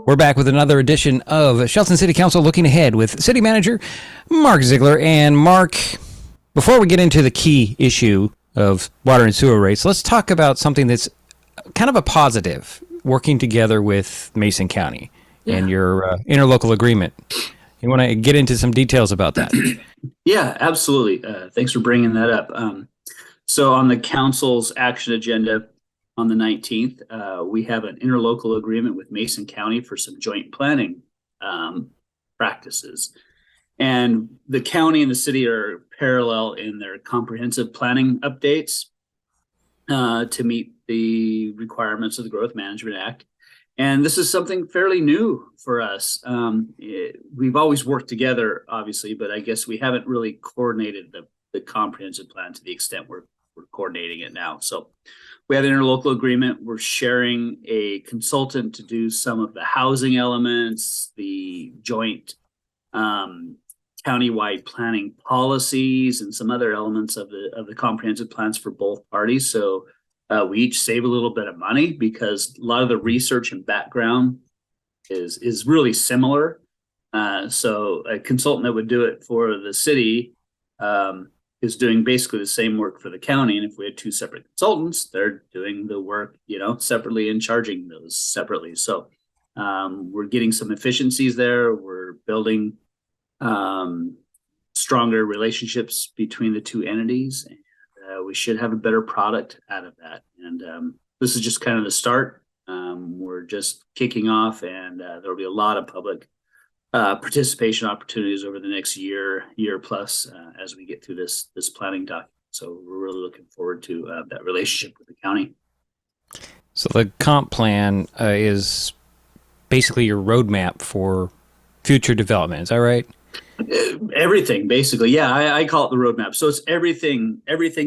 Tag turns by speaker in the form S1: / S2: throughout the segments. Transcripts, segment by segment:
S1: We're back with another edition of Shelton City Council Looking Ahead with City Manager Mark Ziegler. And Mark, before we get into the key issue of water and sewer rates, let's talk about something that's kind of a positive, working together with Mason County and your interlocal agreement. You want to get into some details about that?
S2: Yeah, absolutely. Thanks for bringing that up. So on the council's action agenda on the 19th, we have an interlocal agreement with Mason County for some joint planning practices. And the county and the city are parallel in their comprehensive planning updates to meet the requirements of the Growth Management Act. And this is something fairly new for us. We've always worked together, obviously, but I guess we haven't really coordinated the comprehensive plan to the extent we're coordinating it now. So we have an interlocal agreement. We're sharing a consultant to do some of the housing elements, the joint countywide planning policies, and some other elements of the comprehensive plans for both parties. So we each save a little bit of money because a lot of the research and background is really similar. So a consultant that would do it for the city is doing basically the same work for the county. And if we had two separate consultants, they're doing the work, separately and charging those separately. So we're getting some efficiencies there. We're building stronger relationships between the two entities. And we should have a better product out of that. And this is just kind of the start. We're just kicking off, and there'll be a lot of public participation opportunities over the next year plus as we get through this planning document. So we're really looking forward to that relationship with the county.
S1: So the comp plan is basically your roadmap for future development. Is that right?
S2: Everything, basically. Yeah, I call it the roadmap. So it's everything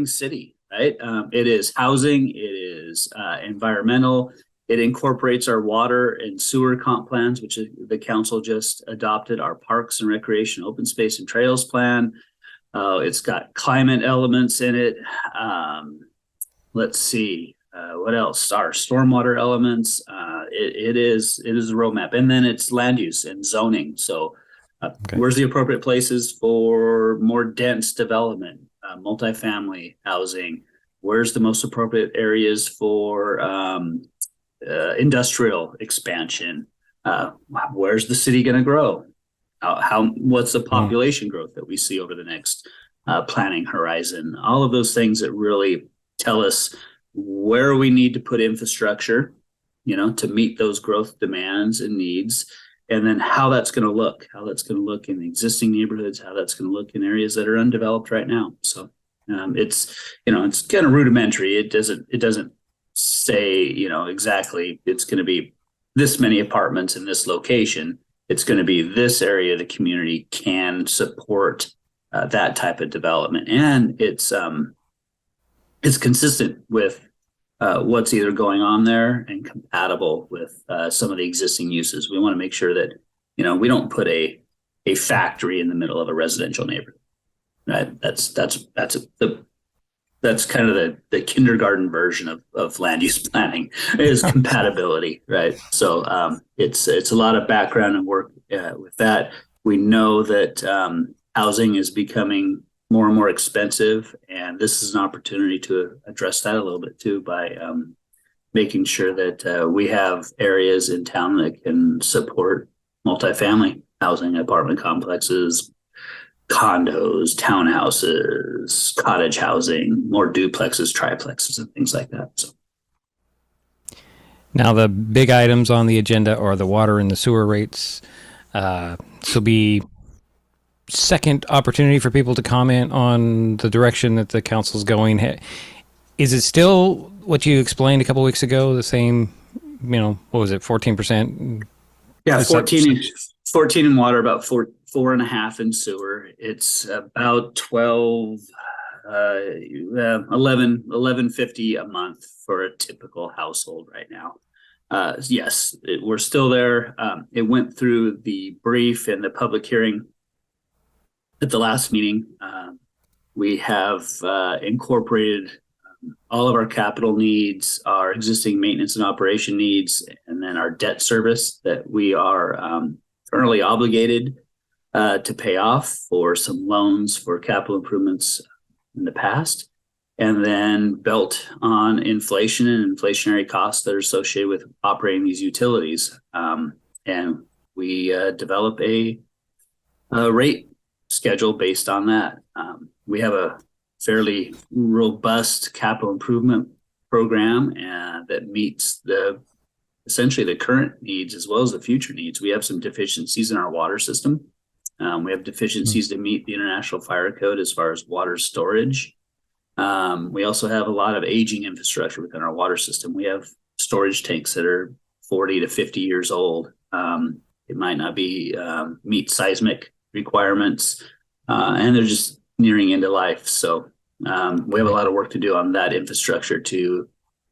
S2: city, right? It is housing, it is environmental. It incorporates our water and sewer comp plans, which the council just adopted, our parks and recreation, open space and trails plan. It's got climate elements in it. Let's see, what else? Our stormwater elements. It is a roadmap, and then it's land use and zoning. So where's the appropriate places for more dense development, multifamily housing? Where's the most appropriate areas for industrial expansion? Where's the city going to grow? What's the population growth that we see over the next planning horizon? All of those things that really tell us where we need to put infrastructure, to meet those growth demands and needs, and then how that's going to look in the existing neighborhoods, how that's going to look in areas that are undeveloped right now. So it's kind of rudimentary. It doesn't say, exactly it's going to be this many apartments in this location. It's going to be this area of the community can support that type of development. And it's consistent with what's either going on there and compatible with some of the existing uses. We want to make sure that, we don't put a factory in the middle of a residential neighborhood. Right? That's kind of the kindergarten version of land use planning is compatibility, right? So it's a lot of background and work with that. We know that housing is becoming more and more expensive, and this is an opportunity to address that a little bit too by making sure that we have areas in town that can support multifamily housing, apartment complexes, condos, townhouses, cottage housing, more duplexes, triplexes, and things like that. So
S1: now the big items on the agenda are the water and the sewer rates. This will be second opportunity for people to comment on the direction that the council's going. Is it still what you explained a couple weeks ago? The same, what was it, 14%?
S2: Yeah, 14 in water, about 4.5 in sewer. It's about 11.50 a month for a typical household right now. Yes, we're still there. It went through the brief and the public hearing at the last meeting. We have incorporated all of our capital needs, our existing maintenance and operation needs, and then our debt service that we are currently obligated to pay off for some loans for capital improvements in the past, and then built on inflation and inflationary costs that are associated with operating these utilities. And we develop a rate schedule based on that. We have a fairly robust capital improvement program that meets essentially the current needs as well as the future needs. We have some deficiencies in our water system. We have deficiencies to meet the International Fire Code as far as water storage. We also have a lot of aging infrastructure within our water system. We have storage tanks that are 40 to 50 years old. It might not be meet seismic requirements, and they're just nearing end of life. So we have a lot of work to do on that infrastructure to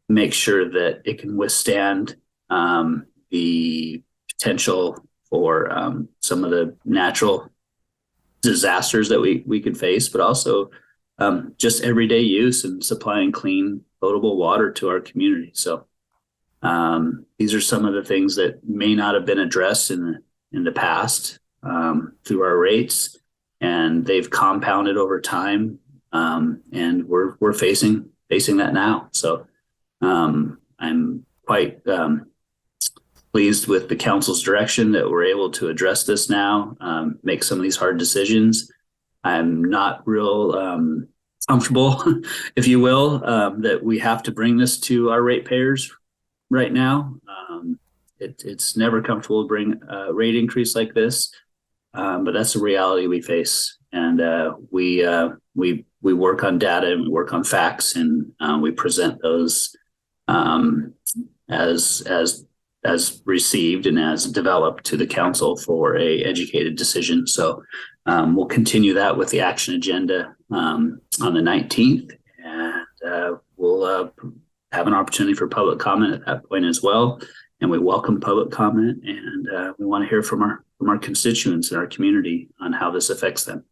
S2: make sure that it can withstand the potential for some of the natural disasters that we could face, but also just everyday use and supplying clean, potable water to our community. So these are some of the things that may not have been addressed in the past through our rates, and they've compounded over time, and we're facing that now. So I'm quite pleased with the council's direction that we're able to address this now, make some of these hard decisions. I'm not real comfortable, if you will, that we have to bring this to our ratepayers right now. It's never comfortable to bring a rate increase like this, but that's the reality we face. And we work on data and we work on facts, and we present those as received and as developed to the council for a educated decision. So we'll continue that with the action agenda on the 19th, and we'll have an opportunity for public comment at that point as well. And we welcome public comment, and we want to hear from our constituents in our community on how this affects them.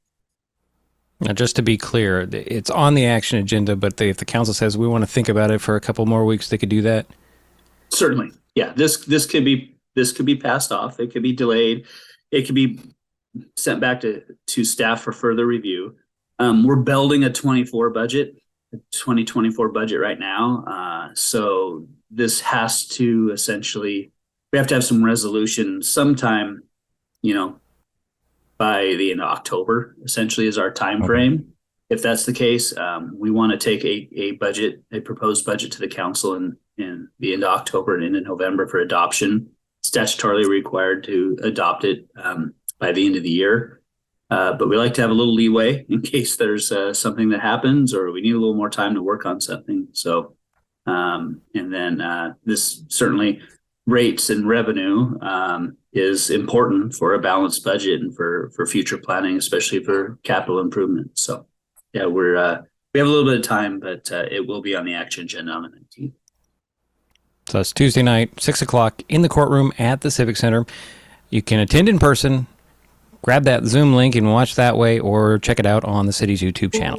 S1: Now, just to be clear, it's on the action agenda, but if the council says we want to think about it for a couple more weeks, they could do that?
S2: Certainly. Yeah, this could be passed off. It could be delayed. It could be sent back to staff for further review. We're building a 2024 budget right now. So this has to essentially, we have to have some resolution sometime, by the end of October, essentially is our time frame. If that's the case, we want to take a proposed budget to the council in the end of October and into November for adoption. Statutorily required to adopt it by the end of the year. But we like to have a little leeway in case there's something that happens or we need a little more time to work on something. So, and then this certainly rates and revenue is important for a balanced budget and for future planning, especially for capital improvement. So yeah, we have a little bit of time, but it will be on the action agenda on the 19th.
S1: So it's Tuesday night, 6:00 in the courtroom at the Civic Center. You can attend in person, grab that Zoom link and watch that way, or check it out on the city's YouTube channel.